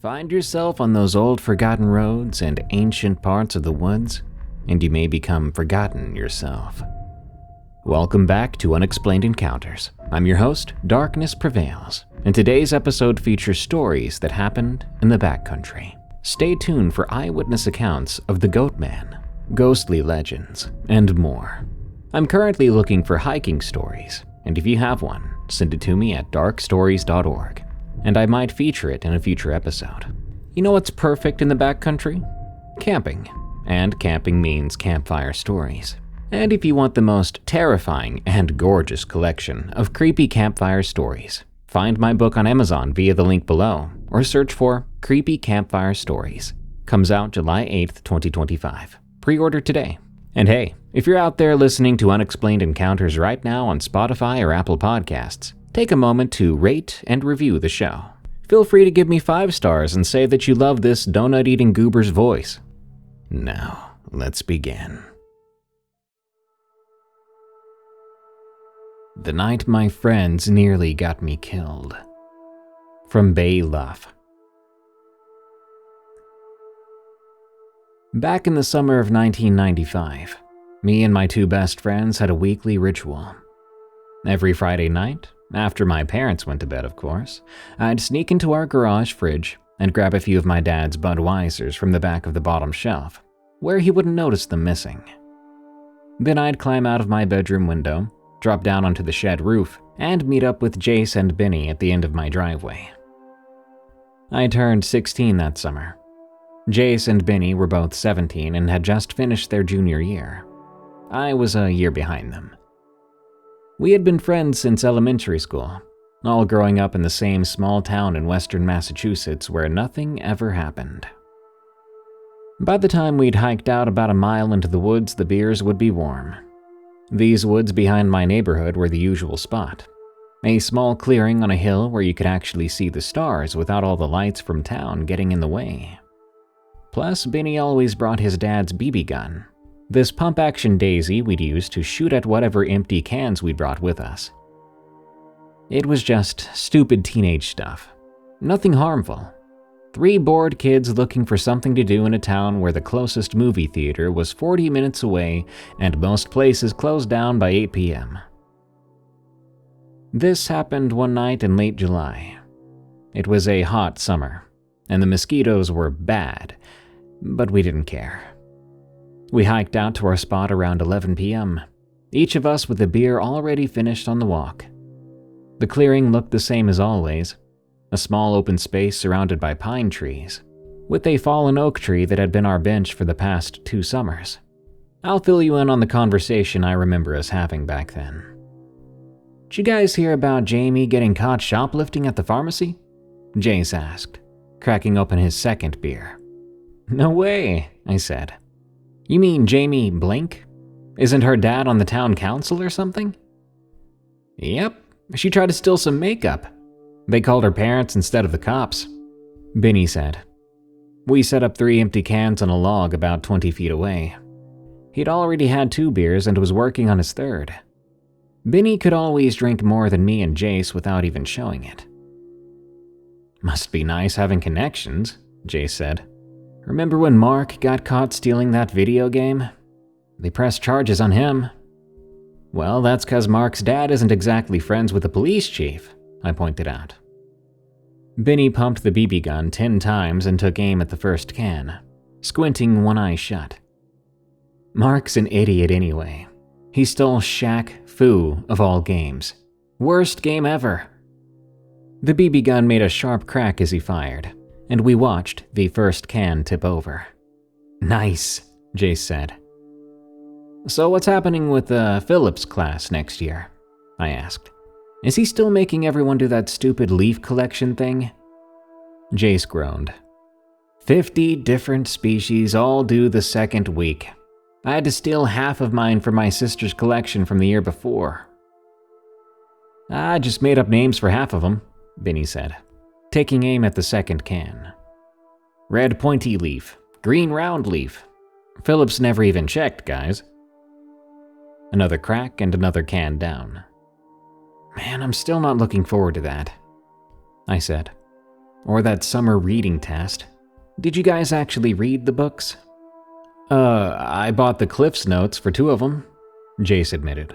Find yourself on those old forgotten roads and ancient parts of the woods, and you may become forgotten yourself. Welcome back to Unexplained Encounters. I'm your host, Darkness Prevails, and today's episode features stories that happened in the backcountry. Stay tuned for eyewitness accounts of the Goatman, ghostly legends, and more. I'm currently looking for hiking stories, and if you have one, send it to me at darkstories.org, and I might feature it in a future episode. You know what's perfect in the backcountry? Camping. And camping means campfire stories. And if you want the most terrifying and gorgeous collection of creepy campfire stories, find my book on Amazon via the link below, or search for Creepy Campfire Stories. Comes out July 8th, 2025. Pre-order today. And hey, if you're out there listening to Unexplained Encounters right now on Spotify or Apple Podcasts, take a moment to rate and review the show. Feel free to give me 5 stars and say that you love this donut-eating goober's voice. Now, let's begin. The night my friends nearly got me killed. From BayLuff. Back in the summer of 1995, me and my 2 best friends had a weekly ritual. Every Friday night, after my parents went to bed of course, I'd sneak into our garage fridge and grab a few of my dad's Budweisers from the back of the bottom shelf, where he wouldn't notice them missing. Then I'd climb out of my bedroom window, drop down onto the shed roof, and meet up with Jace and Benny at the end of my driveway. I turned 16 that summer. Jace and Benny were both 17 and had just finished their junior year. I was a year behind them. We had been friends since elementary school, all growing up in the same small town in western Massachusetts where nothing ever happened. By the time we'd hiked out about a mile into the woods, the beers would be warm. These woods behind my neighborhood were the usual spot. A small clearing on a hill where you could actually see the stars without all the lights from town getting in the way. Plus, Benny always brought his dad's BB gun, this pump-action daisy we'd use to shoot at whatever empty cans we'd brought with us. It was just stupid teenage stuff. Nothing harmful. 3 bored kids looking for something to do in a town where the closest movie theater was 40 minutes away and most places closed down by 8 p.m. This happened one night in late July. It was a hot summer, and the mosquitoes were bad, but we didn't care. We hiked out to our spot around 11 p.m., each of us with a beer already finished on the walk. The clearing looked the same as always, a small open space surrounded by pine trees, with a fallen oak tree that had been our bench for the past 2 summers. I'll fill you in on the conversation I remember us having back then. "Did you guys hear about Jamie getting caught shoplifting at the pharmacy?" Jace asked, cracking open his second beer. "No way," I said. "You mean Jamie Blink? Isn't her dad on the town council or something?" "Yep, she tried to steal some makeup. They called her parents instead of the cops," Benny said. We set up 3 empty cans on a log about 20 feet away. He'd already had 2 beers and was working on his 3rd. Benny could always drink more than me and Jace without even showing it. "Must be nice having connections," Jace said. "Remember when Mark got caught stealing that video game? They pressed charges on him." "Well, that's 'cause Mark's dad isn't exactly friends with the police chief," I pointed out. Benny pumped the BB gun 10 times and took aim at the first can, squinting one eye shut. "Mark's an idiot anyway. He stole Shaq Fu of all games. Worst game ever." The BB gun made a sharp crack as he fired, and we watched the first can tip over. "Nice," Jace said. "So what's happening with the Phillips class next year?" I asked. "Is he still making everyone do that stupid leaf collection thing?" Jace groaned. 50 different species all due the second week. I had to steal half of mine from my sister's collection from the year before." "I just made up names for half of them," Benny said, taking aim at the second can. "Red pointy leaf, green round leaf. Phillips never even checked, guys." Another crack and another can down. "Man, I'm still not looking forward to that," I said. Or that summer reading test. Did you guys actually read the books? I bought the Cliff's Notes for 2 of them, Jace admitted.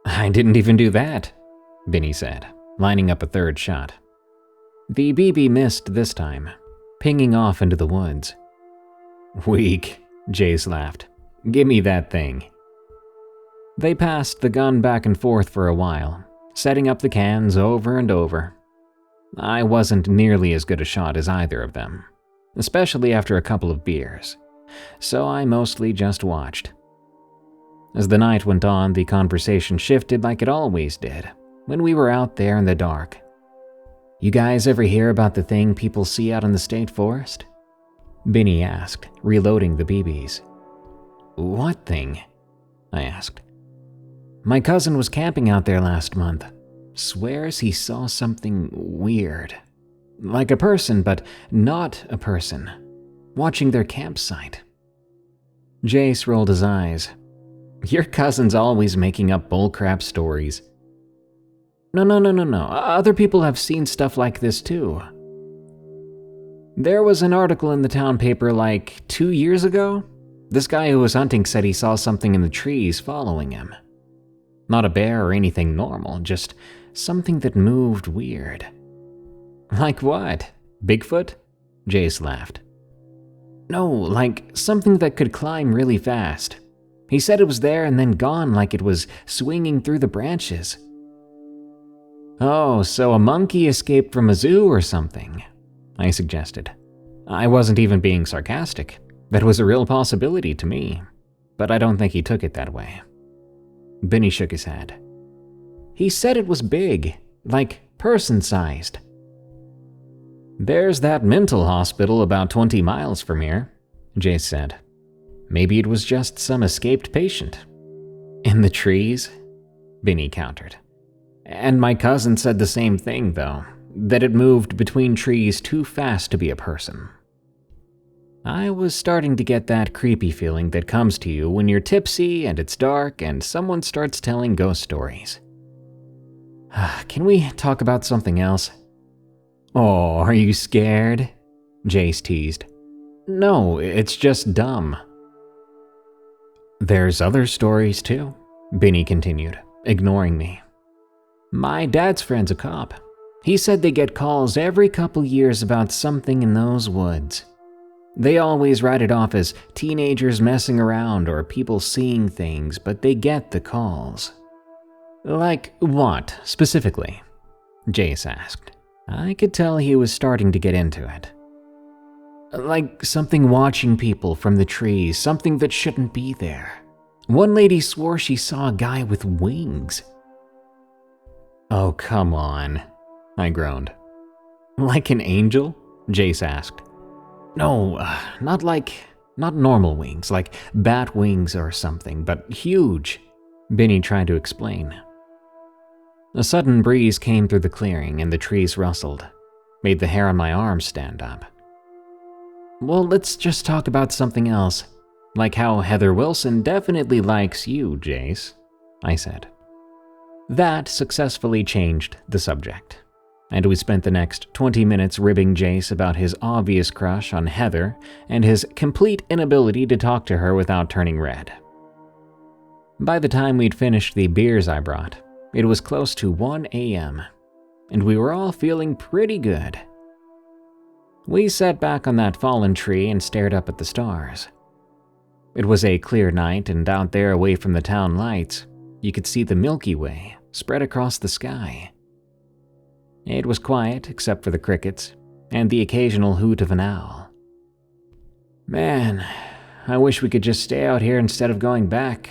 I didn't even do that, Benny said, lining up a 3rd shot. The BB missed this time, pinging off into the woods. Weak, Jace laughed. Give me that thing. They passed the gun back and forth for a while, setting up the cans over and over. I wasn't nearly as good a shot as either of them, especially after a couple of beers, so I mostly just watched. As the night went on, the conversation shifted like it always did when we were out there in the dark. You guys ever hear about the thing people see out in the state forest? Benny asked, reloading the BBs. What thing? I asked. My cousin was camping out there last month. Swears he saw something weird. Like a person, but not a person. Watching their campsite. Jace rolled his eyes. Your cousin's always making up bullcrap stories. No. Other people have seen stuff like this too. There was an article in the town paper like 2 years ago. This guy who was hunting said he saw something in the trees following him. Not a bear or anything normal, just something that moved weird. Like what? Bigfoot? Jace laughed. No, like something that could climb really fast. He said it was there and then gone like it was swinging through the branches. Oh, so a monkey escaped from a zoo or something, I suggested. I wasn't even being sarcastic. That was a real possibility to me, but I don't think he took it that way. Benny shook his head. He said it was big, like person-sized. There's that mental hospital about 20 miles from here, Jace said. Maybe it was just some escaped patient. In the trees? Benny countered. And my cousin said the same thing, though, that it moved between trees too fast to be a person. I was starting to get that creepy feeling that comes to you when you're tipsy and it's dark and someone starts telling ghost stories. Can we talk about something else? Oh, are you scared? Jace teased. No, it's just dumb. There's other stories too, Benny continued, ignoring me. My dad's friend's a cop. He said they get calls every couple years about something in those woods. They always write it off as teenagers messing around or people seeing things, but they get the calls. Like what, specifically? Jace asked. I could tell he was starting to get into it. Like something watching people from the trees, something that shouldn't be there. One lady swore she saw a guy with wings. Oh, come on, I groaned. Like an angel? Jace asked. No, not normal wings, like bat wings or something, but huge, Benny tried to explain. A sudden breeze came through the clearing and the trees rustled, made the hair on my arms stand up. Well, let's just talk about something else, like how Heather Wilson definitely likes you, Jace, I said. That successfully changed the subject, and we spent the next 20 minutes ribbing Jace about his obvious crush on Heather and his complete inability to talk to her without turning red. By the time we'd finished the beers I brought, it was close to 1 a.m., and we were all feeling pretty good. We sat back on that fallen tree and stared up at the stars. It was a clear night, and out there away from the town lights, you could see the Milky Way spread across the sky. It was quiet except for the crickets and the occasional hoot of an owl. Man, I wish we could just stay out here instead of going back.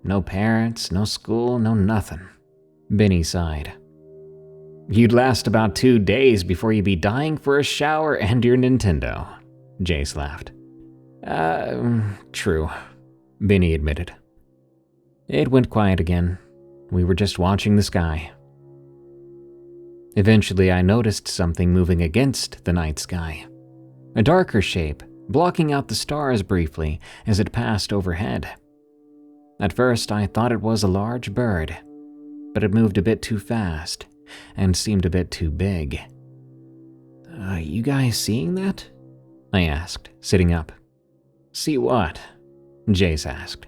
No parents, no school, no nothing. Benny sighed. You'd last about 2 days before you'd be dying for a shower and your Nintendo, Jace laughed. True, Benny admitted. It went quiet again. We were just watching the sky. Eventually, I noticed something moving against the night sky. A darker shape, blocking out the stars briefly as it passed overhead. At first, I thought it was a large bird, but it moved a bit too fast and seemed a bit too big. You guys seeing that? I asked, sitting up. See what? Jace asked.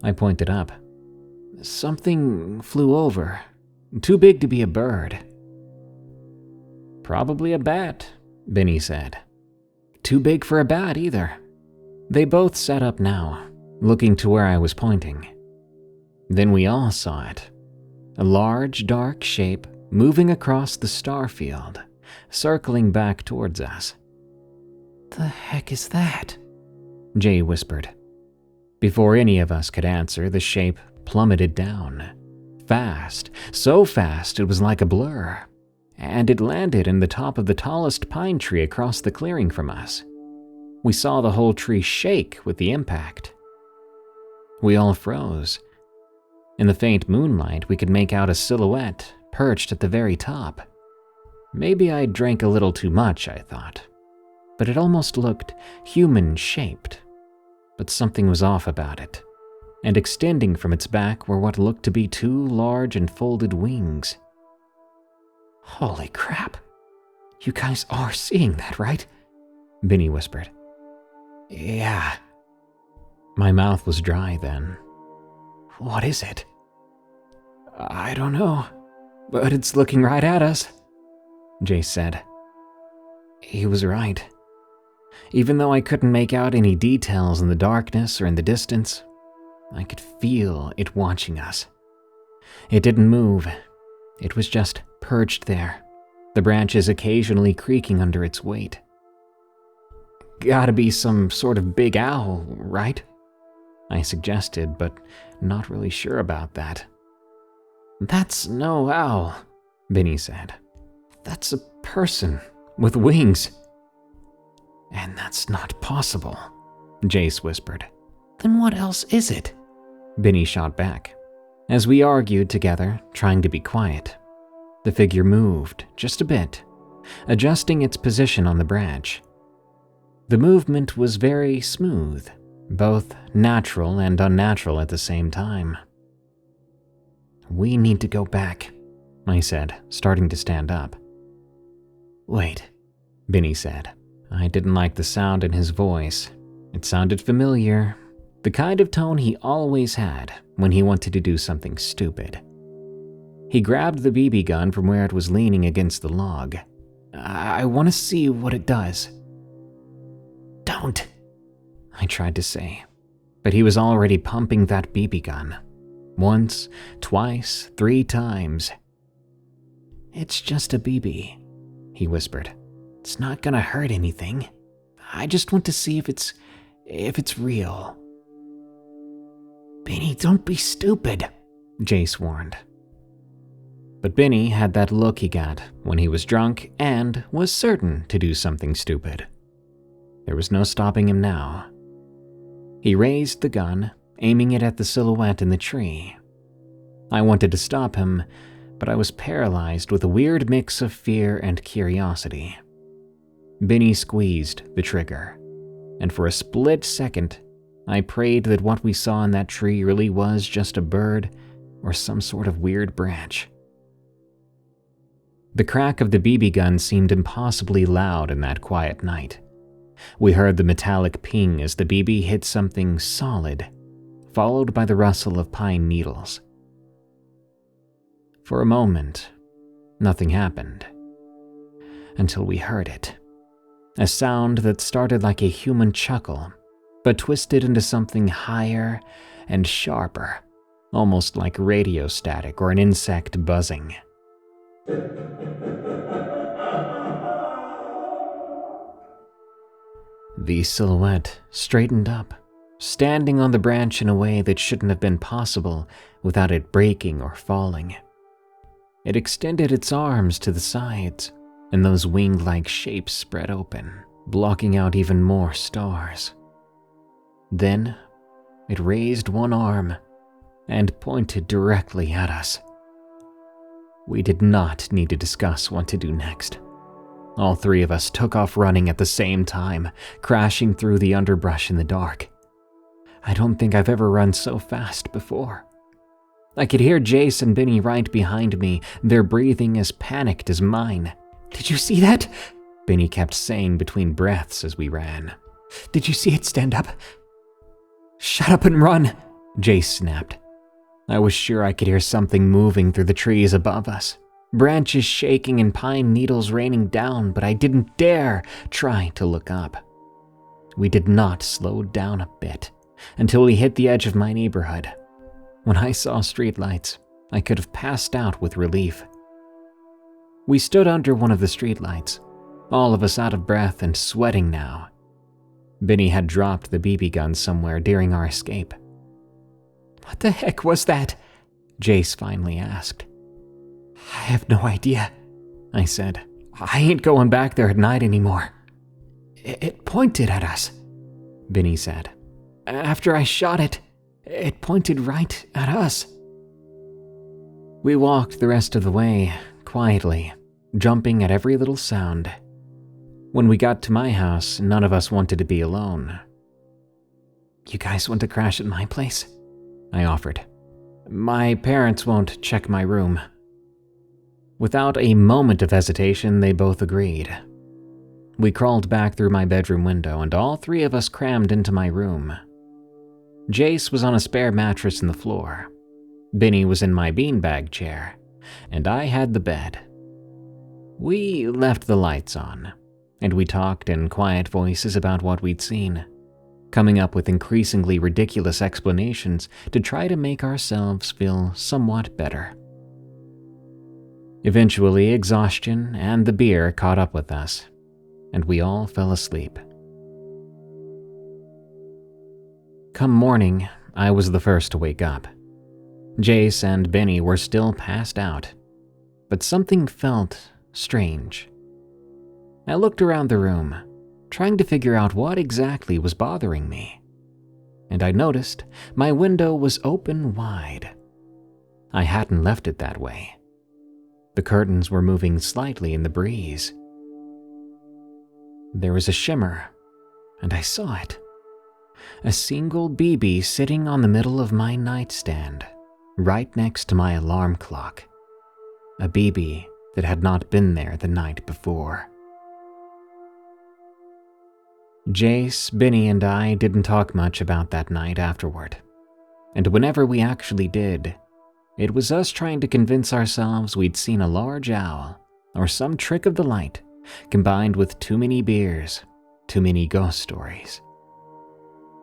I pointed up. Something flew over. Too big to be a bird. Probably a bat, Benny said. Too big for a bat either. They both sat up now, looking to where I was pointing. Then we all saw it. A large, dark shape moving across the star field, circling back towards us. The heck is that? Jay whispered. Before any of us could answer, the shape plummeted down. Fast, so fast it was like a blur. And it landed in the top of the tallest pine tree across the clearing from us. We saw the whole tree shake with the impact. We all froze. In the faint moonlight, we could make out a silhouette perched at the very top. Maybe I drank a little too much, I thought. But it almost looked human-shaped. But something was off about it. And extending from its back were what looked to be two large and folded wings. Holy crap. You guys are seeing that, right? Benny whispered. Yeah. My mouth was dry then. What is it? I don't know, but it's looking right at us, Jace said. He was right. Even though I couldn't make out any details in the darkness or in the distance, I could feel it watching us. It didn't move. It was just perched there, the branches occasionally creaking under its weight. Gotta be some sort of big owl, right? I suggested, but not really sure about that. That's no owl, Benny said. That's a person with wings. And that's not possible, Jace whispered. Then what else is it? Benny shot back. As we argued together, trying to be quiet, the figure moved just a bit, adjusting its position on the branch. The movement was very smooth, both natural and unnatural at the same time. We need to go back, I said, starting to stand up. Wait, Benny said. I didn't like the sound in his voice. It sounded familiar, the kind of tone he always had when he wanted to do something stupid. He grabbed the BB gun from where it was leaning against the log. I want to see what it does. Don't, I tried to say, but he was already pumping that BB gun. Once, twice, 3 times. It's just a BB, he whispered. It's not gonna hurt anything. I just want to see if it's real. Benny, don't be stupid, Jace warned. But Benny had that look he got when he was drunk and was certain to do something stupid. There was no stopping him now. He raised the gun, aiming it at the silhouette in the tree. I wanted to stop him, but I was paralyzed with a weird mix of fear and curiosity. Benny squeezed the trigger, and for a split second, I prayed that what we saw in that tree really was just a bird or some sort of weird branch. The crack of the BB gun seemed impossibly loud in that quiet night. We heard the metallic ping as the BB hit something solid, followed by the rustle of pine needles. For a moment, nothing happened, until we heard it. A sound that started like a human chuckle, but twisted into something higher and sharper, almost like radio static or an insect buzzing. The silhouette straightened up, standing on the branch in a way that shouldn't have been possible without it breaking or falling. It extended its arms to the sides, and those wing-like shapes spread open, blocking out even more stars. Then, it raised one arm and pointed directly at us. We did not need to discuss what to do next. All 3 of us took off running at the same time, crashing through the underbrush in the dark. I don't think I've ever run so fast before. I could hear Jace and Benny right behind me, their breathing as panicked as mine. Did you see that? Benny kept saying between breaths as we ran. "Did you see it stand up?" "Shut up and run," Jace snapped. I was sure I could hear something moving through the trees above us, branches shaking and pine needles raining down, but I didn't dare try to look up. We did not slow down a bit until we hit the edge of my neighborhood. When I saw streetlights, I could have passed out with relief. We stood under one of the streetlights, all of us out of breath and sweating now. Benny had dropped the BB gun somewhere during our escape. "What the heck was that?" Jace finally asked. "I have no idea," I said. "I ain't going back there at night anymore." It pointed at us," Benny said. "After I shot it, it pointed right at us." We walked the rest of the way, quietly, jumping at every little sound. When we got to my house, none of us wanted to be alone. "You guys want to crash at my place?" I offered. "My parents won't check my room." Without a moment of hesitation, they both agreed. We crawled back through my bedroom window, and all three of us crammed into my room. Jace was on a spare mattress in the floor. Benny was in my beanbag chair, and I had the bed. We left the lights on, and we talked in quiet voices about what we'd seen, coming up with increasingly ridiculous explanations to try to make ourselves feel somewhat better. Eventually, exhaustion and the beer caught up with us, and we all fell asleep. Come morning, I was the first to wake up. Jace and Benny were still passed out, but something felt strange. I looked around the room, trying to figure out what exactly was bothering me, and I noticed my window was open wide. I hadn't left it that way. The curtains were moving slightly in the breeze. There was a shimmer, and I saw it. A single BB sitting on the middle of my nightstand, right next to my alarm clock. A BB that had not been there the night before. Jace, Benny, and I didn't talk much about that night afterward, and whenever we actually did, it was us trying to convince ourselves we'd seen a large owl or some trick of the light combined with too many beers, too many ghost stories.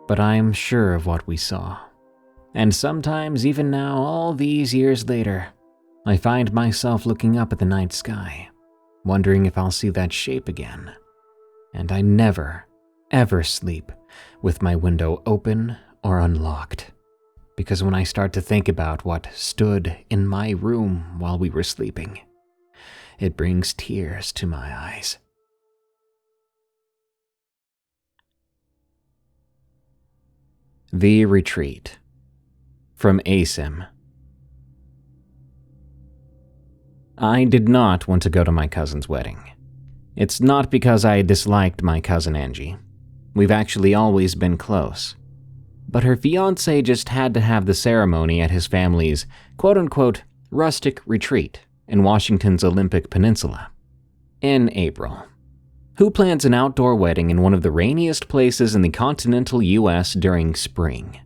But I'm sure of what we saw, and sometimes even now, all these years later, I find myself looking up at the night sky, wondering if I'll see that shape again. And I never, ever sleep with my window open or unlocked, because when I start to think about what stood in my room while we were sleeping, it brings tears to my eyes. The Retreat, from Asym. I did not want to go to my cousin's wedding. It's not because I disliked my cousin Angie. We've actually always been close. But her fiancé just had to have the ceremony at his family's quote-unquote rustic retreat in Washington's Olympic Peninsula in April. Who plans an outdoor wedding in one of the rainiest places in the continental US during spring?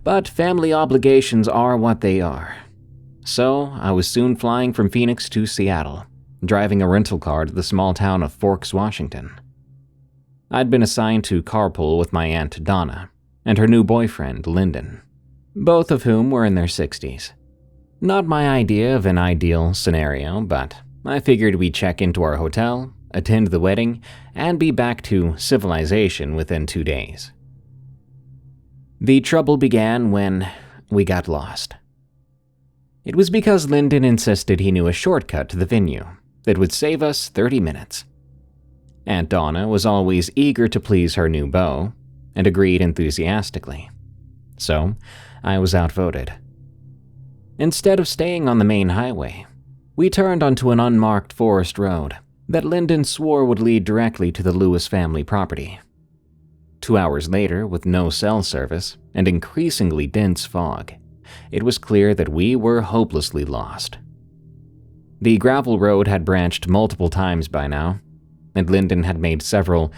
But family obligations are what they are. So I was soon flying from Phoenix to Seattle, driving a rental car to the small town of Forks, Washington. I'd been assigned to carpool with my aunt Donna and her new boyfriend Lyndon, both of whom were in their 60s. Not my idea of an ideal scenario, but I figured we'd check into our hotel, attend the wedding, and be back to civilization within 2 days. The trouble began when we got lost. It was because Lyndon insisted he knew a shortcut to the venue that would save us 30 minutes. Aunt Donna was always eager to please her new beau and agreed enthusiastically. So, I was outvoted. Instead of staying on the main highway, we turned onto an unmarked forest road that Lyndon swore would lead directly to the Lewis family property. 2 hours later, with no cell service and increasingly dense fog, it was clear that we were hopelessly lost. The gravel road had branched multiple times by now, and Lyndon had made several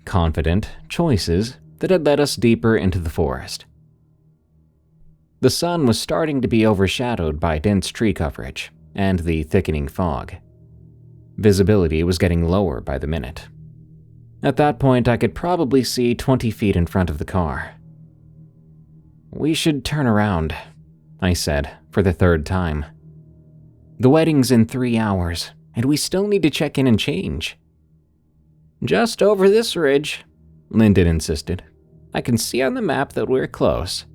confident choices that had led us deeper into the forest. The sun was starting to be overshadowed by dense tree coverage and the thickening fog. Visibility was getting lower by the minute. At that point, I could probably see 20 feet in front of the car. "We should turn around," I said for the third time. "The wedding's in 3 hours, and we still need to check in and change." "Just over this ridge," Lyndon insisted. "I can see on the map that we're close."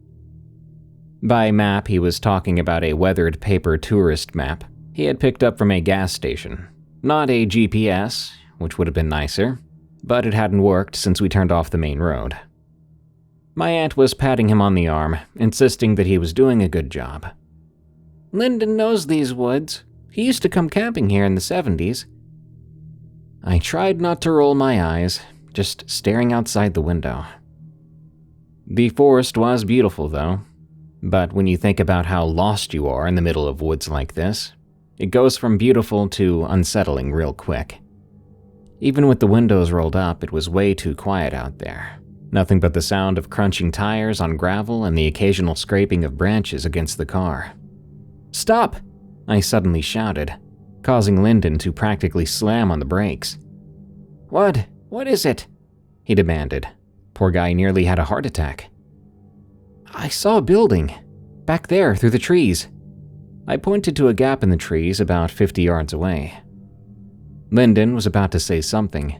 By map, he was talking about a weathered paper tourist map he had picked up from a gas station. Not a GPS, which would have been nicer, but it hadn't worked since we turned off the main road. My aunt was patting him on the arm, insisting that he was doing a good job. "Lyndon knows these woods. He used to come camping here in the 70s. I tried not to roll my eyes, just staring outside the window. The forest was beautiful, though. But when you think about how lost you are in the middle of woods like this, it goes from beautiful to unsettling real quick. Even with the windows rolled up, it was way too quiet out there. Nothing but the sound of crunching tires on gravel and the occasional scraping of branches against the car. "Stop!" I suddenly shouted, causing Lyndon to practically slam on the brakes. What? What is it?" he demanded. Poor guy nearly had a heart attack. "I saw a building, back there through the trees." I pointed to a gap in the trees about 50 yards away. Lyndon was about to say something,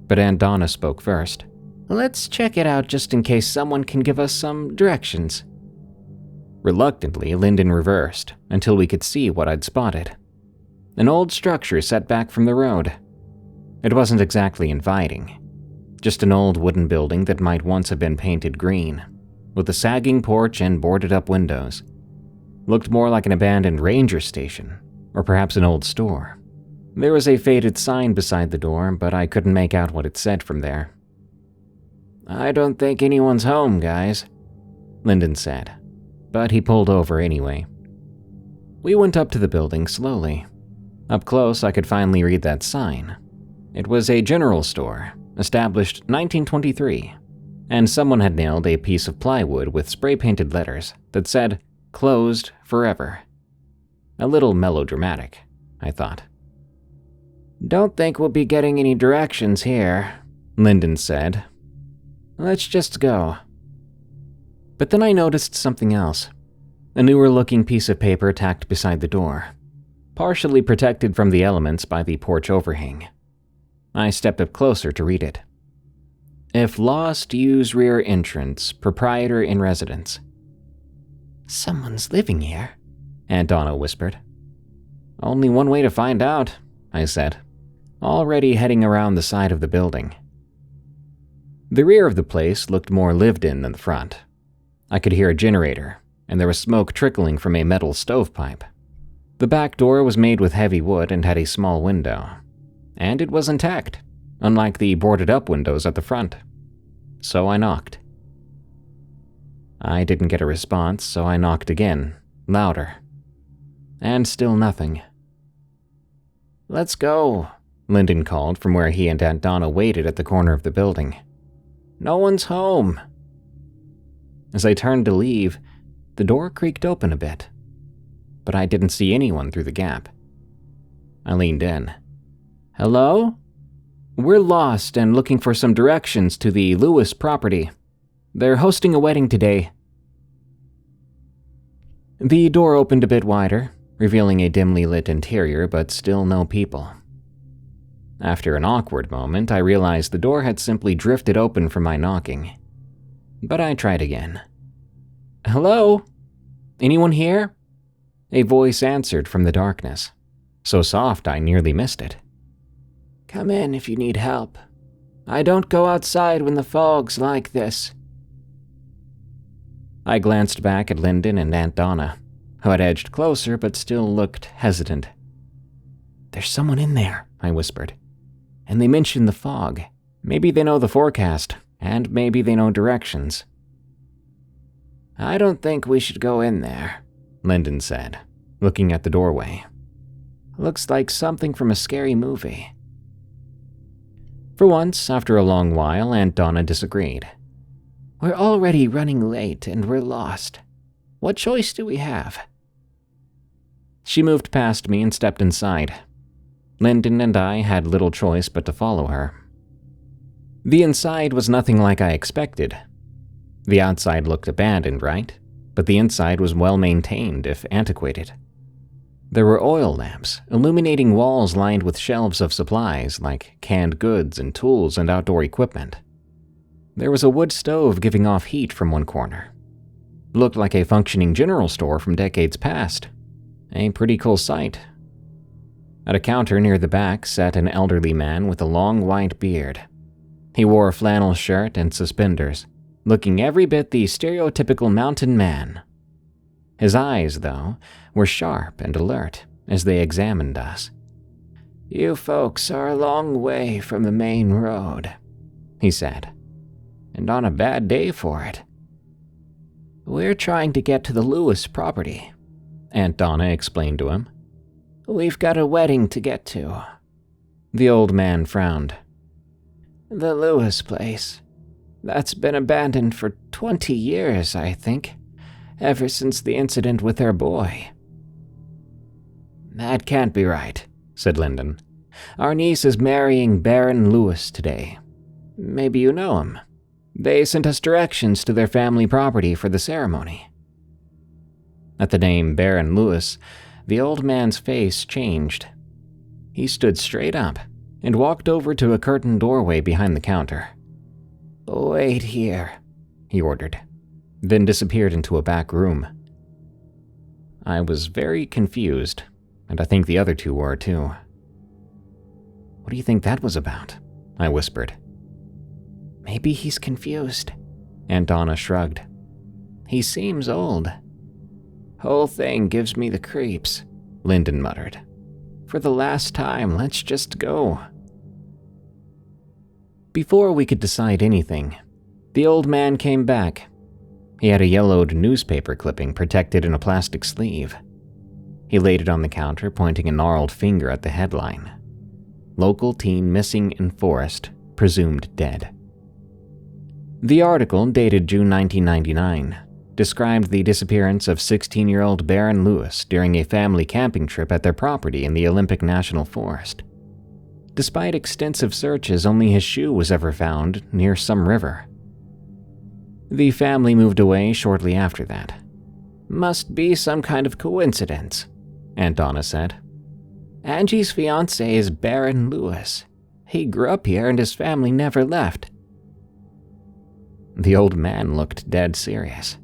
but Aunt Donna spoke first. "Let's check it out just in case someone can give us some directions." Reluctantly, Lyndon reversed until we could see what I'd spotted. An old structure set back from the road. It wasn't exactly inviting, just an old wooden building that might once have been painted green, with a sagging porch and boarded-up windows. Looked more like an abandoned ranger station, or perhaps an old store. There was a faded sign beside the door, but I couldn't make out what it said from there. "I don't think anyone's home, guys," Lyndon said, but he pulled over anyway. We went up to the building slowly. Up close, I could finally read that sign. It was a general store, established 1923. And someone had nailed a piece of plywood with spray-painted letters that said, "Closed forever." A little melodramatic, I thought. "Don't think we'll be getting any directions here," Lyndon said. "Let's just go." But then I noticed something else. A newer-looking piece of paper tacked beside the door, partially protected from the elements by the porch overhang. I stepped up closer to read it. "If lost, use rear entrance, proprietor in residence." "Someone's living here," Aunt Donna whispered. "Only one way to find out," I said, already heading around the side of the building. The rear of the place looked more lived in than the front. I could hear a generator, and there was smoke trickling from a metal stovepipe. The back door was made with heavy wood and had a small window, and it was intact, unlike the boarded-up windows at the front. So I knocked. I didn't get a response, so I knocked again, louder. And still nothing. "Let's go," Lyndon called from where he and Aunt Donna waited at the corner of the building. "No one's home." As I turned to leave, the door creaked open a bit, but I didn't see anyone through the gap. I leaned in. "Hello? We're lost and looking for some directions to the Lewis property. They're hosting a wedding today." The door opened a bit wider, revealing a dimly lit interior, but still no people. After an awkward moment, I realized the door had simply drifted open from my knocking. But I tried again. "Hello? Anyone here?" A voice answered from the darkness, so soft I nearly missed it. "Come in if you need help. I don't go outside when the fog's like this." I glanced back at Lyndon and Aunt Donna, who had edged closer but still looked hesitant. "There's someone in there," I whispered. "And they mentioned the fog. Maybe they know the forecast, and maybe they know directions." "I don't think we should go in there," Lyndon said, looking at the doorway. "Looks like something from a scary movie." For once, after a long while, Aunt Donna disagreed. "We're already running late and we're lost. What choice do we have?" She moved past me and stepped inside. Lyndon and I had little choice but to follow her. The inside was nothing like I expected. The outside looked abandoned, right? But the inside was well maintained, if antiquated. There were oil lamps, illuminating walls lined with shelves of supplies like canned goods and tools and outdoor equipment. There was a wood stove giving off heat from one corner. Looked like a functioning general store from decades past. A pretty cool sight. At a counter near the back sat an elderly man with a long white beard. He wore a flannel shirt and suspenders, looking every bit the stereotypical mountain man. His eyes, though, were sharp and alert as they examined us. "You folks are a long way from the main road," he said, "and on a bad day for it." "We're trying to get to the Lewis property," Aunt Donna explained to him. "We've got a wedding to get to." The old man frowned. "The Lewis place. That's been abandoned for 20 years, I think, ever since the incident with their boy." "That can't be right," said Lyndon. "Our niece is marrying Baron Lewis today. Maybe you know him. They sent us directions to their family property for the ceremony." At the name Baron Lewis, the old man's face changed. He stood straight up and walked over to a curtained doorway behind the counter. "Wait here," he ordered, then disappeared into a back room. I was very confused, and I think the other two were too. "What do you think that was about?" I whispered. "Maybe he's confused," Aunt Donna shrugged. "He seems old." "Whole thing gives me the creeps," Lyndon muttered. "For the last time, let's just go." Before we could decide anything, the old man came back. He had a yellowed newspaper clipping protected in a plastic sleeve. He laid it on the counter, pointing a gnarled finger at the headline. "Local teen missing in forest, presumed dead." The article, dated June 1999, described the disappearance of 16-year-old Baron Lewis during a family camping trip at their property in the Olympic National Forest. Despite extensive searches, only his shoe was ever found near some river. The family moved away shortly after that. "Must be some kind of coincidence," Aunt Donna said. "Angie's fiancé is Baron Lewis. He grew up here and his family never left." The old man looked dead serious.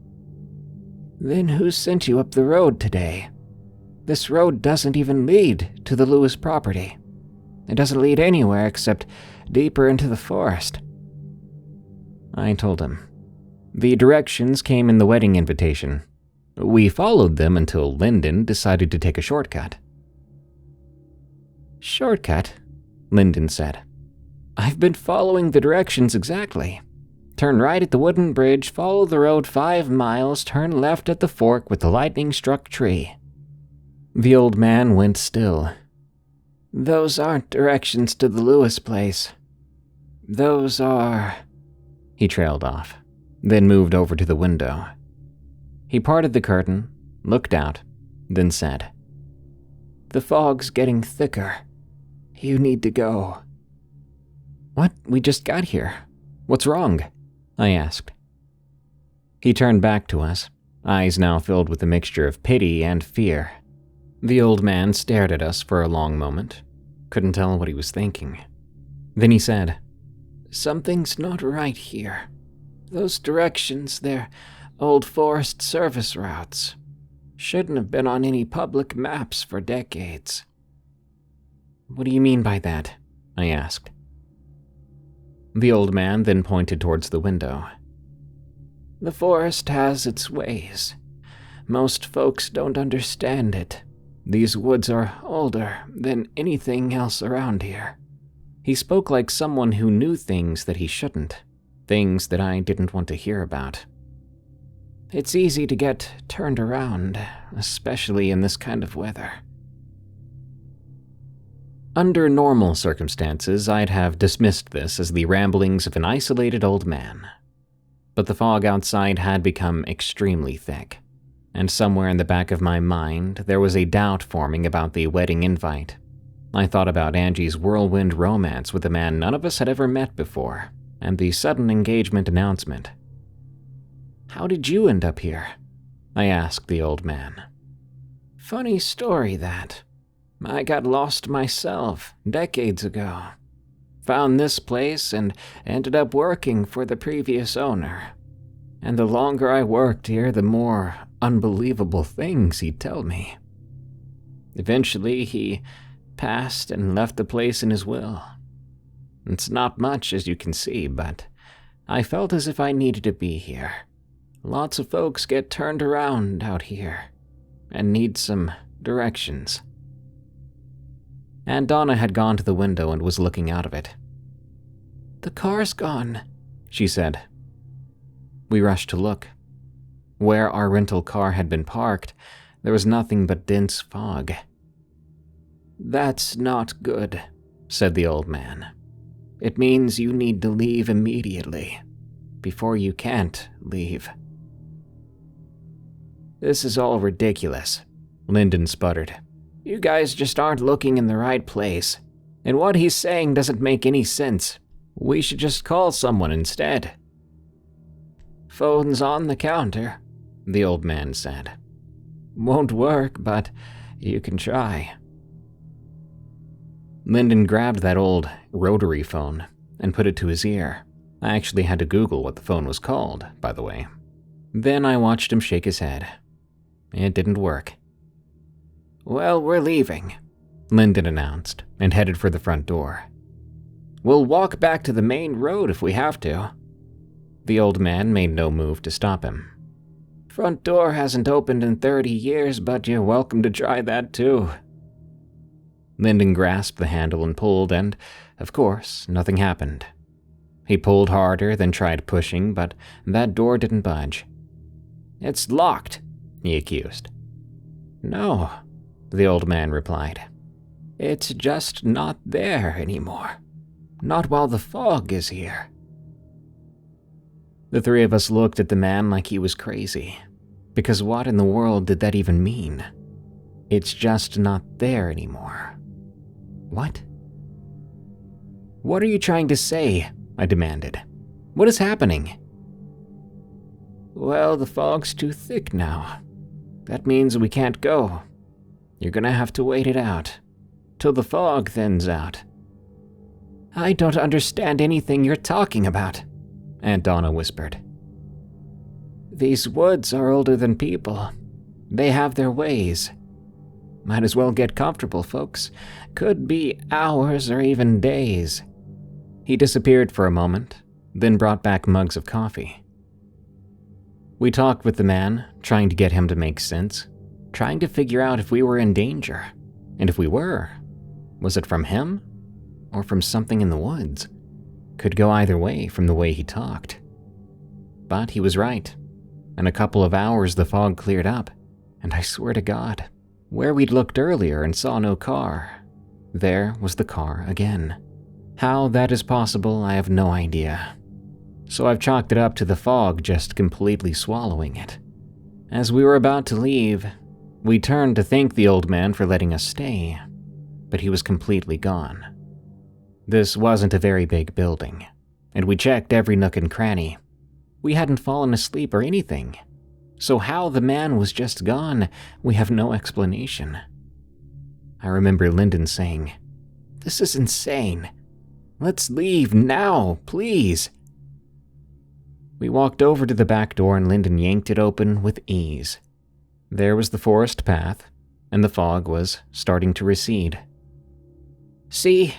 "Then who sent you up the road today? This road doesn't even lead to the Lewis property. It doesn't lead anywhere except deeper into the forest." I told him. The directions came in the wedding invitation. We followed them until Lyndon decided to take a shortcut. "Shortcut?" Lyndon said. "I've been following the directions exactly. Turn right at the wooden bridge, follow the road 5 miles, turn left at the fork with the lightning-struck tree." The old man went still. "Those aren't directions to the Lewis place. Those are—" He trailed off, then moved over to the window. He parted the curtain, looked out, then said, "The fog's getting thicker. You need to go." "What? We just got here. What's wrong?" I asked. He turned back to us, eyes now filled with a mixture of pity and fear. The old man stared at us for a long moment. Couldn't tell what he was thinking. Then he said, "Something's not right here. Those directions, they're old Forest Service routes. Shouldn't have been on any public maps for decades." "What do you mean by that?" I asked. The old man then pointed towards the window. "The forest has its ways. Most folks don't understand it. These woods are older than anything else around here." He spoke like someone who knew things that he shouldn't, things that I didn't want to hear about. "It's easy to get turned around, especially in this kind of weather." Under normal circumstances, I'd have dismissed this as the ramblings of an isolated old man. But the fog outside had become extremely thick, and somewhere in the back of my mind, there was a doubt forming about the wedding invite. I thought about Angie's whirlwind romance with a man none of us had ever met before, and the sudden engagement announcement. "How did you end up here?" I asked the old man. "Funny story, that. I got lost myself decades ago. Found this place and ended up working for the previous owner. And the longer I worked here, the more unbelievable things he'd tell me. Eventually, he passed and left the place in his will. It's not much, as you can see, but I felt as if I needed to be here. Lots of folks get turned around out here and need some directions." Aunt Donna had gone to the window and was looking out of it. "The car's gone," she said. We rushed to look. Where our rental car had been parked, there was nothing but dense fog. "That's not good," said the old man. "It means you need to leave immediately, before you can't leave." "This is all ridiculous," Lyndon sputtered. "You guys just aren't looking in the right place, and what he's saying doesn't make any sense. We should just call someone instead." "Phone's on the counter," the old man said. "Won't work, but you can try." Lyndon grabbed that old rotary phone and put it to his ear. I actually had to Google what the phone was called, by the way. Then I watched him shake his head. It didn't work. "Well, we're leaving," Lyndon announced, and headed for the front door. "We'll walk back to the main road if we have to." The old man made no move to stop him. "Front door hasn't opened in 30 years, but you're welcome to try that too." Lyndon grasped the handle and pulled, and, of course, nothing happened. He pulled harder, then tried pushing, but that door didn't budge. "It's locked," he accused. "No," the old man replied. "It's just not there anymore. Not while the fog is here." The three of us looked at the man like he was crazy, because what in the world did that even mean? It's just not there anymore. What? "What are you trying to say?" I demanded. "What is happening?" "Well, the fog's too thick now. That means we can't go. You're gonna have to wait it out, till the fog thins out." "I don't understand anything you're talking about," Aunt Donna whispered. "These woods are older than people. They have their ways. Might as well get comfortable, folks. Could be hours or even days." He disappeared for a moment, then brought back mugs of coffee. We talked with the man, trying to get him to make sense, trying to figure out if we were in danger. And if we were, was it from him or from something in the woods? Could go either way from the way he talked. But he was right. In a couple of hours, the fog cleared up, and I swear to God, where we'd looked earlier and saw no car, there was the car again. How that is possible, I have no idea. So I've chalked it up to the fog just completely swallowing it. As we were about to leave, we turned to thank the old man for letting us stay, but he was completely gone. This wasn't a very big building, and we checked every nook and cranny. We hadn't fallen asleep or anything, so how the man was just gone, we have no explanation. I remember Lyndon saying, "This is insane. Let's leave now, please." We walked over to the back door and Lyndon yanked it open with ease. There was the forest path, and the fog was starting to recede. "See?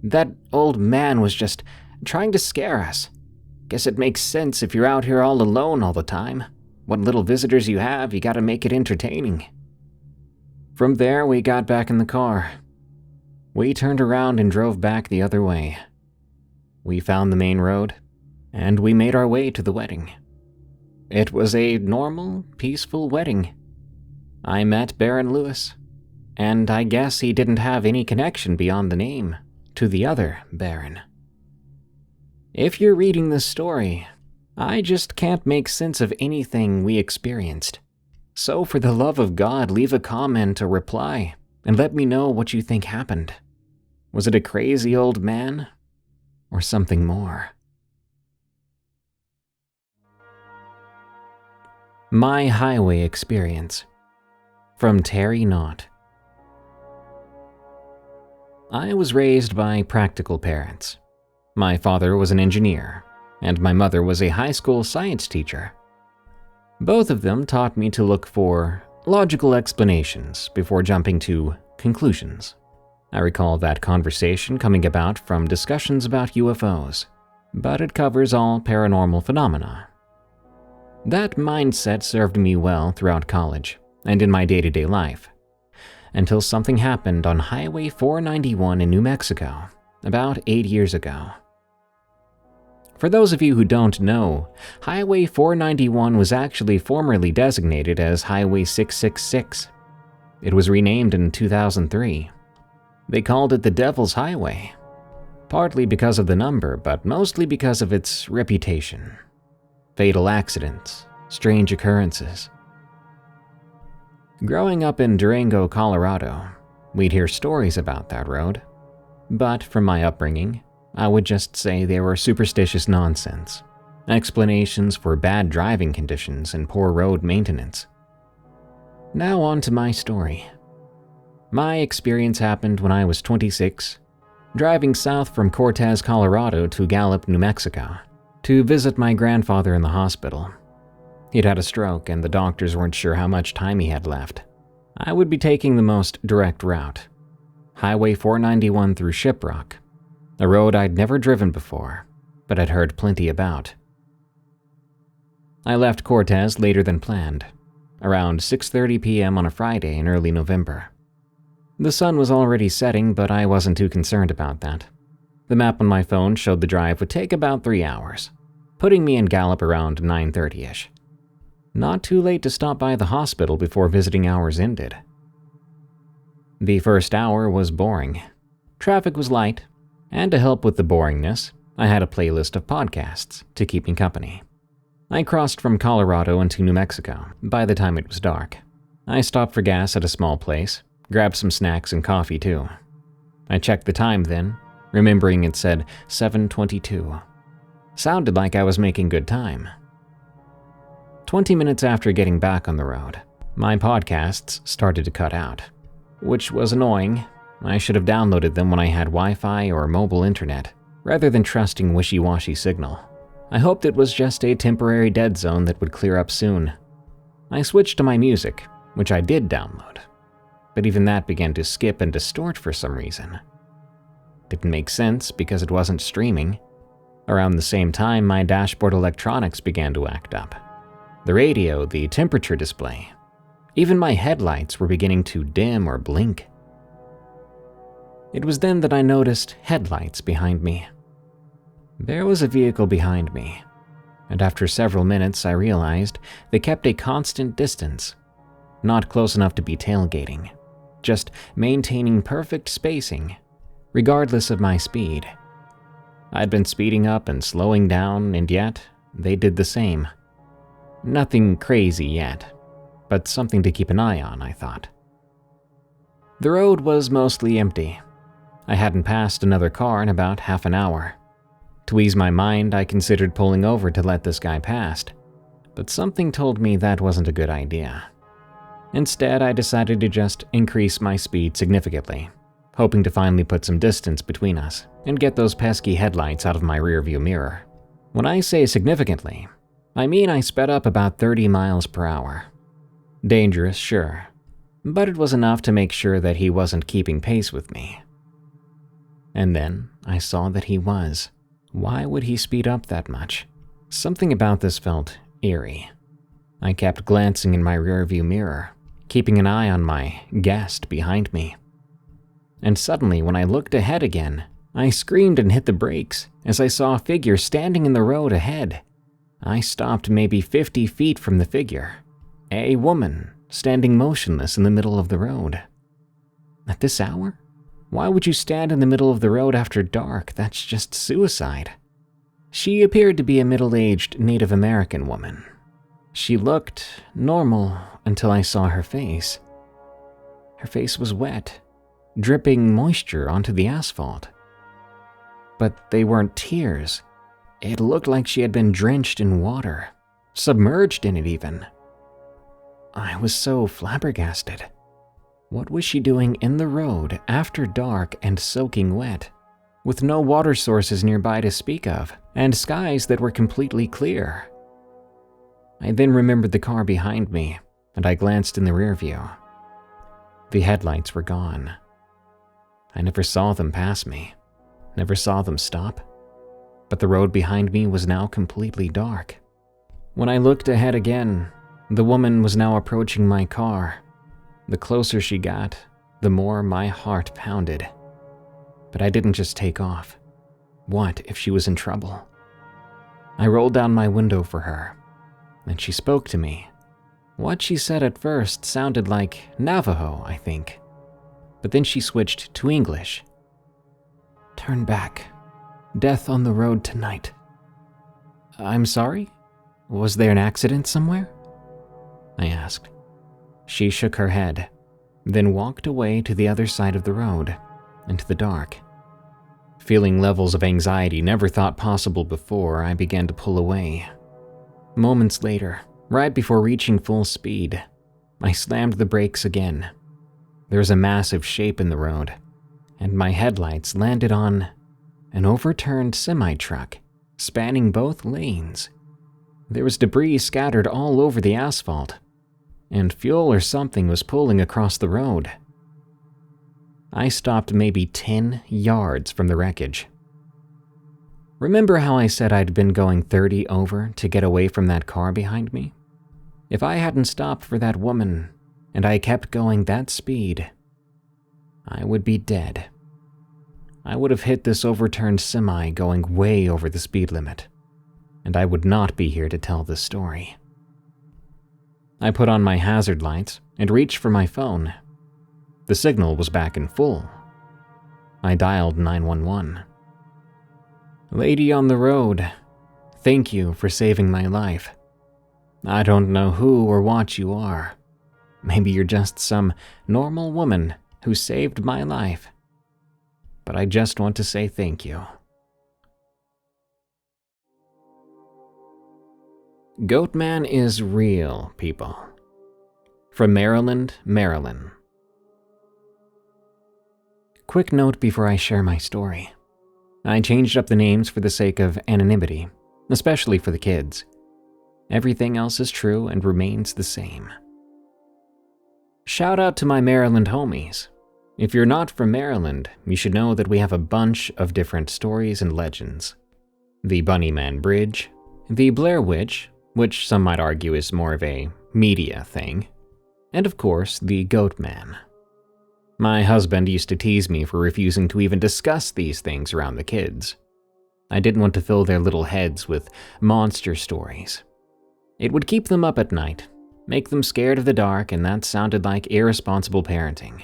That old man was just trying to scare us. Guess it makes sense if you're out here all alone all the time. What little visitors you have, you gotta make it entertaining." From there, we got back in the car. We turned around and drove back the other way. We found the main road, and we made our way to the wedding. It was a normal, peaceful wedding. I met Baron Lewis, and I guess he didn't have any connection beyond the name to the other Baron. If you're reading this story, I just can't make sense of anything we experienced. So for the love of God, leave a comment or reply, and let me know what you think happened. Was it a crazy old man, or something more? My highway experience. From terrynawt. I was raised by practical parents. My father was an engineer, and my mother was a high school science teacher. Both of them taught me to look for logical explanations before jumping to conclusions. I recall that conversation coming about from discussions about UFOs, but it covers all paranormal phenomena. That mindset served me well throughout college and in my day-to-day life, until something happened on Highway 491 in New Mexico about 8 years ago. For those of you who don't know, Highway 491 was actually formerly designated as Highway 666. It was renamed in 2003. They called it the Devil's Highway, partly because of the number, but mostly because of its reputation. Fatal accidents, strange occurrences. Growing up in Durango, Colorado, we'd hear stories about that road, but from my upbringing, I would just say they were superstitious nonsense, explanations for bad driving conditions and poor road maintenance. Now on to my story. My experience happened when I was 26, driving south from Cortez, Colorado to Gallup, New Mexico, to visit my grandfather in the hospital. He'd had a stroke and the doctors weren't sure how much time he had left. I would be taking the most direct route, Highway 491 through Shiprock, a road I'd never driven before, but had heard plenty about. I left Cortez later than planned, around 6:30 p.m. on a Friday in early November. The sun was already setting, but I wasn't too concerned about that. The map on my phone showed the drive would take about 3 hours, putting me in Gallup around 9:30ish. Not too late to stop by the hospital before visiting hours ended. The first hour was boring. Traffic was light, and to help with the boringness, I had a playlist of podcasts to keep me company. I crossed from Colorado into New Mexico by the time it was dark. I stopped for gas at a small place, grabbed some snacks and coffee too. I checked the time then, remembering it said 7:22. Sounded like I was making good time. 20 minutes after getting back on the road, my podcasts started to cut out, which was annoying. I should have downloaded them when I had Wi-Fi or mobile internet, rather than trusting wishy-washy signal. I hoped it was just a temporary dead zone that would clear up soon. I switched to my music, which I did download, but even that began to skip and distort for some reason. Didn't make sense because it wasn't streaming. Around the same time, my dashboard electronics began to act up. The radio, the temperature display, even my headlights were beginning to dim or blink. It was then that I noticed headlights behind me. There was a vehicle behind me, and after several minutes I realized they kept a constant distance, not close enough to be tailgating, just maintaining perfect spacing, regardless of my speed. I'd been speeding up and slowing down, and yet they did the same. Nothing crazy yet, but something to keep an eye on, I thought. The road was mostly empty. I hadn't passed another car in about half an hour. To ease my mind, I considered pulling over to let this guy past, but something told me that wasn't a good idea. Instead, I decided to just increase my speed significantly, hoping to finally put some distance between us and get those pesky headlights out of my rearview mirror. When I say significantly, I mean I sped up about 30 miles per hour. Dangerous, sure, but it was enough to make sure that he wasn't keeping pace with me. And then I saw that he was. Why would he speed up that much? Something about this felt eerie. I kept glancing in my rearview mirror, keeping an eye on my guest behind me. And suddenly, when I looked ahead again, I screamed and hit the brakes as I saw a figure standing in the road ahead. I stopped maybe 50 feet from the figure. A woman standing motionless in the middle of the road. At this hour? Why would you stand in the middle of the road after dark? That's just suicide. She appeared to be a middle-aged Native American woman. She looked normal until I saw her face. Her face was wet, dripping moisture onto the asphalt. But they weren't tears. It looked like she had been drenched in water, submerged in it even. I was so flabbergasted. What was she doing in the road after dark and soaking wet, with no water sources nearby to speak of, and skies that were completely clear? I then remembered the car behind me, and I glanced in the rear view. The headlights were gone. I never saw them pass me, never saw them stop, but the road behind me was now completely dark. When I looked ahead again, the woman was now approaching my car. The closer she got, the more my heart pounded. But I didn't just take off. What if she was in trouble? I rolled down my window for her, and she spoke to me. What she said at first sounded like Navajo, I think. But then she switched to English. "Turn back. Death on the road tonight." "I'm sorry? Was there an accident somewhere?" I asked. She shook her head, then walked away to the other side of the road, into the dark. Feeling levels of anxiety never thought possible before, I began to pull away. Moments later, right before reaching full speed, I slammed the brakes again. There was a massive shape in the road, and my headlights landed on an overturned semi-truck spanning both lanes. There was debris scattered all over the asphalt, and fuel or something was pulling across the road. I stopped maybe 10 yards from the wreckage. Remember how I said I'd been going 30 over to get away from that car behind me? If I hadn't stopped for that woman, and I kept going that speed, I would be dead. I would have hit this overturned semi going way over the speed limit, and I would not be here to tell this story. I put on my hazard lights and reached for my phone. The signal was back in full. I dialed 911. "Lady on the road, thank you for saving my life. I don't know who or what you are. Maybe you're just some normal woman who saved my life. But I just want to say thank you." Goatman is real, people. From MarylandMarilynn. Quick note before I share my story. I changed up the names for the sake of anonymity, especially for the kids. Everything else is true and remains the same. Shout out to my Maryland homies. If you're not from Maryland, you should know that we have a bunch of different stories and legends. The Bunnyman Bridge, the Blair Witch, which some might argue is more of a media thing, and of course, the Goatman. My husband used to tease me for refusing to even discuss these things around the kids. I didn't want to fill their little heads with monster stories. It would keep them up at night, make them scared of the dark, and that sounded like irresponsible parenting.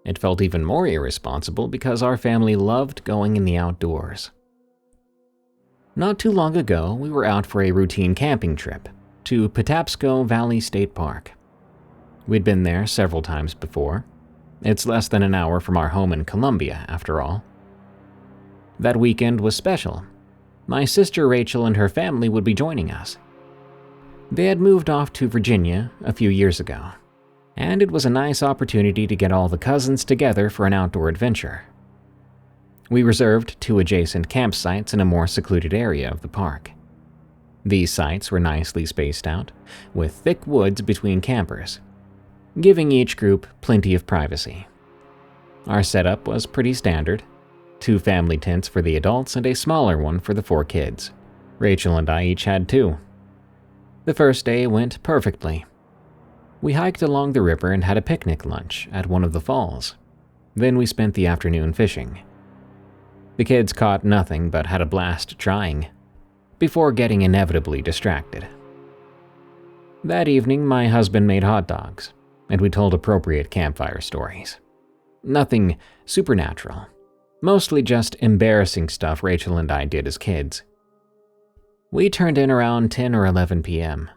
It felt even more irresponsible because our family loved going in the outdoors. Not too long ago, we were out for a routine camping trip to Patapsco Valley State Park. We'd been there several times before. It's less than an hour from our home in Columbia, after all. That weekend was special. My sister Rachel and her family would be joining us. They had moved off to Virginia a few years ago, and it was a nice opportunity to get all the cousins together for an outdoor adventure. We reserved 2 adjacent campsites in a more secluded area of the park. These sites were nicely spaced out, with thick woods between campers, giving each group plenty of privacy. Our setup was pretty standard: 2 family tents for the adults and a smaller one for the 4 kids. Rachel and I each had 2. The first day went perfectly. We hiked along the river and had a picnic lunch at one of the falls. Then we spent the afternoon fishing. The kids caught nothing but had a blast trying, before getting inevitably distracted. That evening, my husband made hot dogs, and we told appropriate campfire stories. Nothing supernatural. Mostly just embarrassing stuff Rachel and I did as kids. We turned in around 10 or 11 p.m.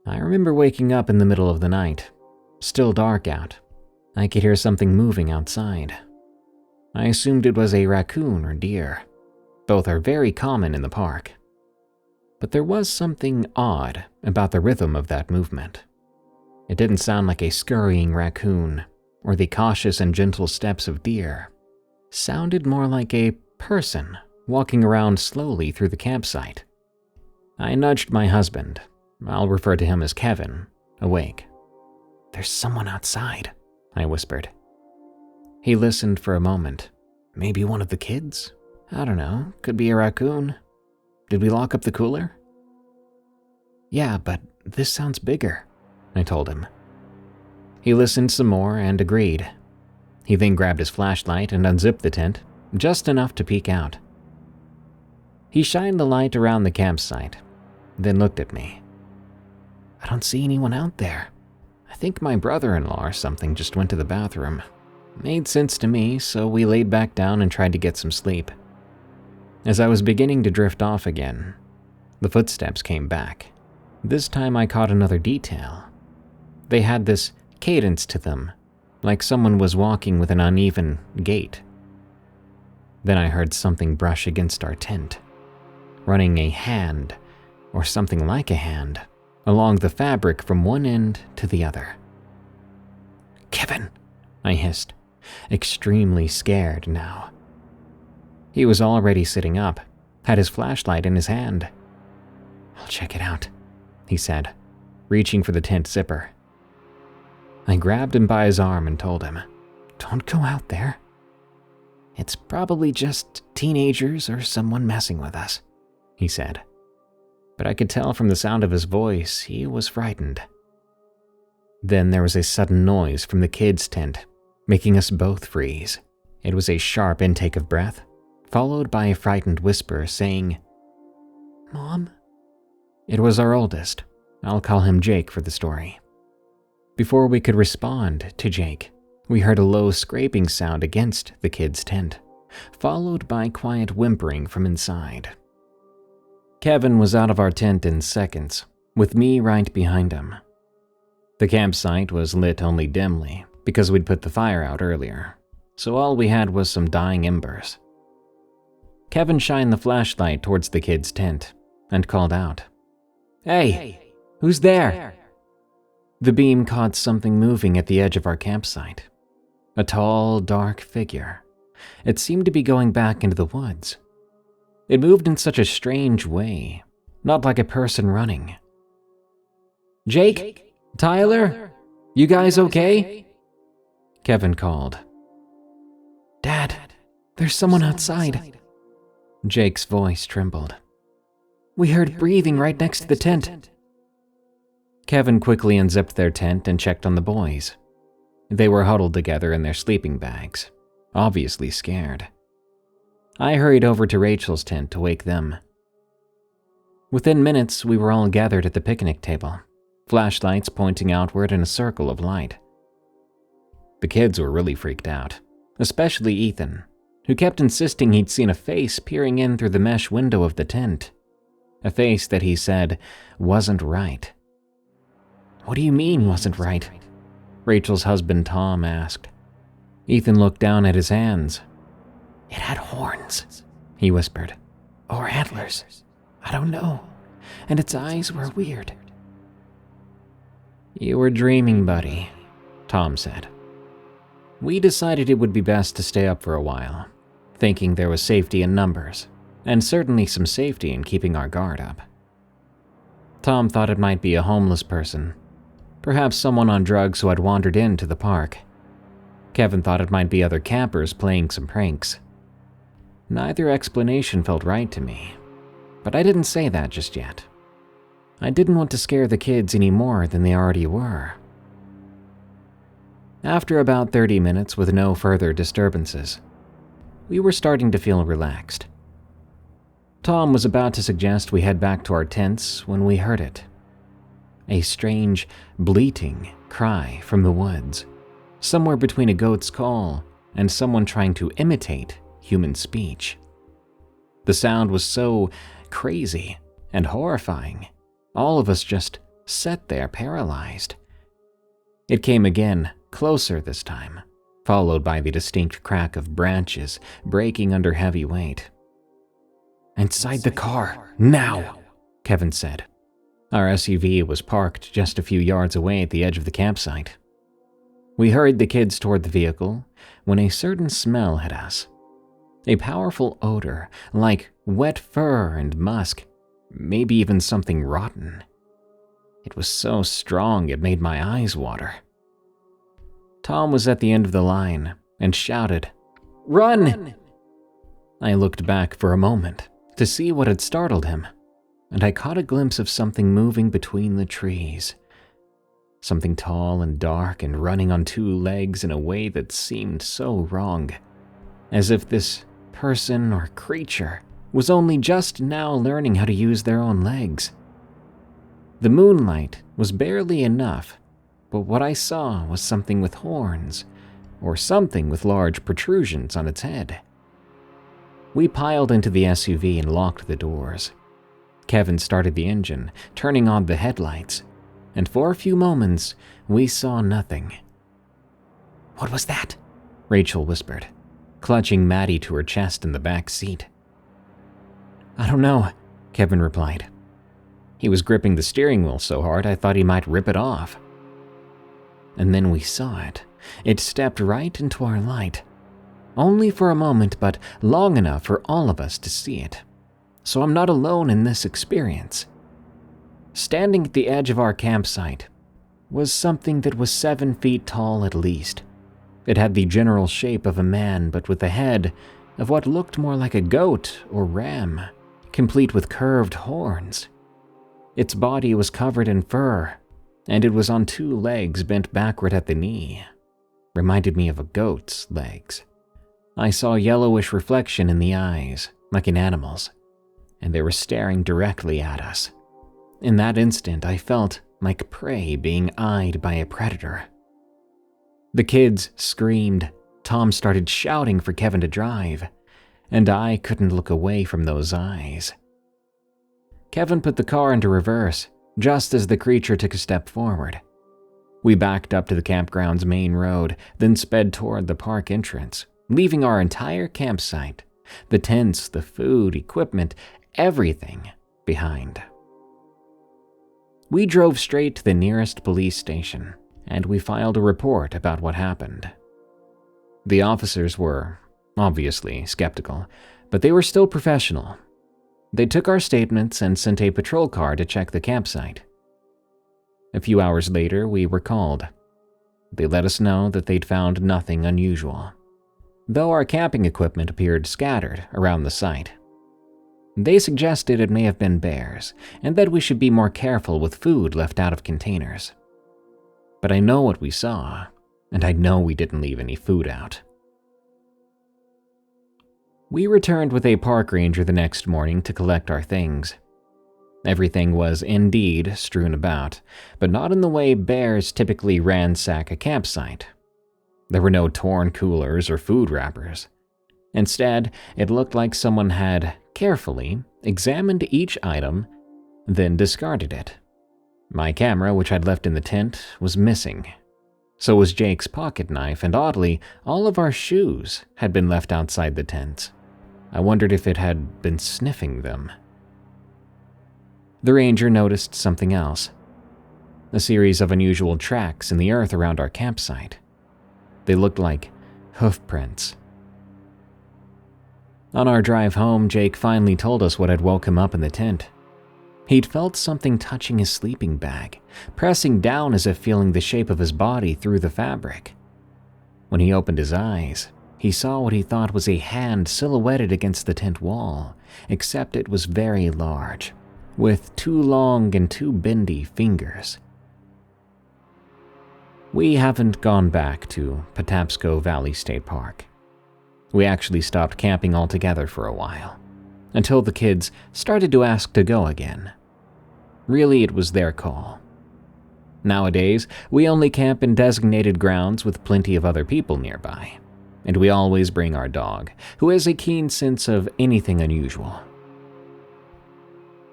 I remember waking up in the middle of the night. Still dark out. I could hear something moving outside. I assumed it was a raccoon or deer. Both are very common in the park. But there was something odd about the rhythm of that movement. It didn't sound like a scurrying raccoon or the cautious and gentle steps of deer. Sounded more like a person walking around slowly through the campsite. I nudged my husband, I'll refer to him as Kevin, awake. "There's someone outside," I whispered. He listened for a moment. "Maybe one of the kids? I don't know, could be a raccoon. Did we lock up the cooler?" "Yeah, but this sounds bigger," I told him. He listened some more and agreed. He then grabbed his flashlight and unzipped the tent, just enough to peek out. He shined the light around the campsite, then looked at me. "I don't see anyone out there. I think my brother-in-law or something just went to the bathroom." Made sense to me, so we laid back down and tried to get some sleep. As I was beginning to drift off again, the footsteps came back. This time I caught another detail. They had this cadence to them, like someone was walking with an uneven gait. Then I heard something brush against our tent, running a hand, or something like a hand, along the fabric from one end to the other. "Kevin," I hissed, extremely scared now. He was already sitting up, had his flashlight in his hand. "I'll check it out," he said, reaching for the tent zipper. I grabbed him by his arm and told him, "Don't go out there. It's probably just teenagers or someone messing with us," he said. But I could tell from the sound of his voice he was frightened. Then there was a sudden noise from the kids' tent, making us both freeze. It was a sharp intake of breath, followed by a frightened whisper saying, "Mom?" It was our oldest. I'll call him Jake for the story. Before we could respond to Jake, we heard a low scraping sound against the kids' tent, followed by quiet whimpering from inside. Kevin was out of our tent in seconds, with me right behind him. The campsite was lit only dimly because we'd put the fire out earlier, so all we had was some dying embers. Kevin shined the flashlight towards the kids' tent and called out, "Hey, who's there?" The beam caught something moving at the edge of our campsite. A tall, dark figure. It seemed to be going back into the woods. It moved in such a strange way, not like a person running. "Jake? Tyler? You guys okay?" Kevin called. "Dad, there's someone outside." Jake's voice trembled. "We heard breathing right next to the tent." Kevin quickly unzipped their tent and checked on the boys. They were huddled together in their sleeping bags, obviously scared. I hurried over to Rachel's tent to wake them. Within minutes, we were all gathered at the picnic table, flashlights pointing outward in a circle of light. The kids were really freaked out, especially Ethan, who kept insisting he'd seen a face peering in through the mesh window of the tent. A face that he said wasn't right. "What do you mean, wasn't right?" Rachel's husband Tom asked. Ethan looked down at his hands. "It had horns," he whispered. "Or antlers. I don't know. And its eyes were weird." "You were dreaming, buddy," Tom said. We decided it would be best to stay up for a while, thinking there was safety in numbers, and certainly some safety in keeping our guard up. Tom thought it might be a homeless person, perhaps someone on drugs who had wandered into the park. Kevin thought it might be other campers playing some pranks. Neither explanation felt right to me, but I didn't say that just yet. I didn't want to scare the kids any more than they already were. After about 30 minutes with no further disturbances, we were starting to feel relaxed. Tom was about to suggest we head back to our tents when we heard it. A strange, bleating cry from the woods. somewhere between a goat's call and someone trying to imitate human speech. The sound was so crazy and horrifying, all of us just sat there paralyzed. It came again, closer this time, followed by the distinct crack of branches breaking under heavy weight. "Inside the car, now," Kevin said. Our SUV was parked just a few yards away at the edge of the campsite. We hurried the kids toward the vehicle when a certain smell hit us. A powerful odor, like wet fur and musk, maybe even something rotten. It was so strong it made my eyes water. Tom was at the end of the line and shouted, "Run!" I looked back for a moment to see what had startled him, and I caught a glimpse of something moving between the trees. Something tall and dark and running on two legs in a way that seemed so wrong, as if this person or creature was only just now learning how to use their own legs. The moonlight was barely enough, but what I saw was something with horns, or something with large protrusions on its head. We piled into the SUV and locked the doors. Kevin started the engine, turning on the headlights, and for a few moments, we saw nothing. "What was that?" Rachel whispered, clutching Maddie to her chest in the back seat. "I don't know," Kevin replied. He was gripping the steering wheel so hard I thought he might rip it off. And then we saw it. It stepped right into our light. Only for a moment, but long enough for all of us to see it. So I'm not alone in this experience. Standing at the edge of our campsite was something that was 7 feet tall at least. It had the general shape of a man, but with the head of what looked more like a goat or ram, complete with curved horns. Its body was covered in fur, and it was on 2 legs bent backward at the knee. Reminded me of a goat's legs. I saw a yellowish reflection in the eyes, like an animal's, and they were staring directly at us. In that instant, I felt like prey being eyed by a predator. The kids screamed, Tom started shouting for Kevin to drive, and I couldn't look away from those eyes. Kevin put the car into reverse, just as the creature took a step forward. We backed up to the campground's main road, then sped toward the park entrance, leaving our entire campsite, the tents, the food, equipment, everything behind. We drove straight to the nearest police station, and we filed a report about what happened. The officers were, obviously, skeptical, but they were still professional. They took our statements and sent a patrol car to check the campsite. A few hours later, we were called. They let us know that they'd found nothing unusual, though our camping equipment appeared scattered around the site. They suggested it may have been bears, and that we should be more careful with food left out of containers. But I know what we saw, and I know we didn't leave any food out. We returned with a park ranger the next morning to collect our things. Everything was indeed strewn about, but not in the way bears typically ransack a campsite. There were no torn coolers or food wrappers. Instead, it looked like someone had carefully examined each item, then discarded it. My camera, which I'd left in the tent, was missing. So was Jake's pocket knife, and oddly, all of our shoes had been left outside the tent. I wondered if it had been sniffing them. The ranger noticed something else. A series of unusual tracks in the earth around our campsite. They looked like hoof prints. On our drive home, Jake finally told us what had woke him up in the tent. He'd felt something touching his sleeping bag, pressing down as if feeling the shape of his body through the fabric. When he opened his eyes, he saw what he thought was a hand silhouetted against the tent wall, except it was very large, with 2 long and 2 bendy fingers. We haven't gone back to Patapsco Valley State Park. We actually stopped camping altogether for a while, until the kids started to ask to go again. Really, it was their call. Nowadays, we only camp in designated grounds with plenty of other people nearby. And we always bring our dog, who has a keen sense of anything unusual.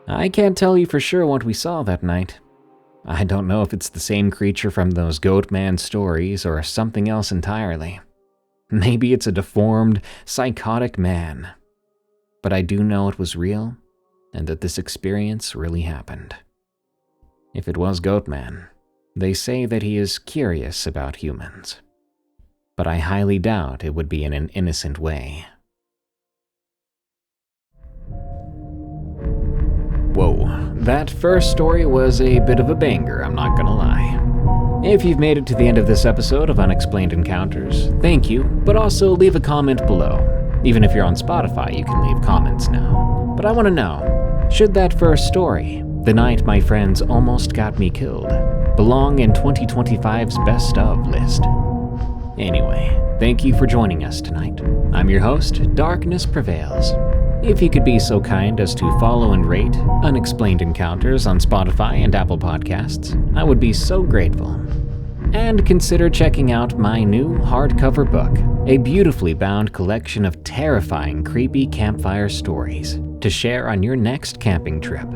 I can't tell you for sure what we saw that night. I don't know if it's the same creature from those Goatman stories or something else entirely. Maybe it's a deformed, psychotic man. But I do know it was real, and that this experience really happened. If it was Goatman, they say that he is curious about humans. But I highly doubt it would be in an innocent way. Whoa, that first story was a bit of a banger, I'm not gonna lie. If you've made it to the end of this episode of Unexplained Encounters, thank you, but also leave a comment below. Even if you're on Spotify, you can leave comments now. But I want to know, should that first story, the night my friends almost got me killed, belong in 2025's best of list? Anyway, thank you for joining us tonight. I'm your host, Darkness Prevails. If you could be so kind as to follow and rate Unexplained Encounters on Spotify and Apple Podcasts, I would be so grateful. And consider checking out my new hardcover book, a beautifully bound collection of terrifying, creepy campfire stories to share on your next camping trip.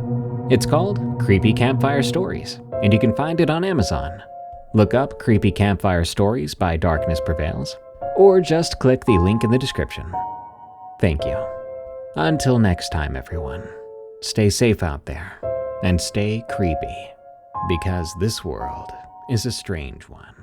It's called Creepy Campfire Stories, and you can find it on Amazon. Look up Creepy Campfire Stories by Darkness Prevails, or just click the link in the description. Thank you. Until next time, everyone, stay safe out there, and stay creepy, because this world is a strange one.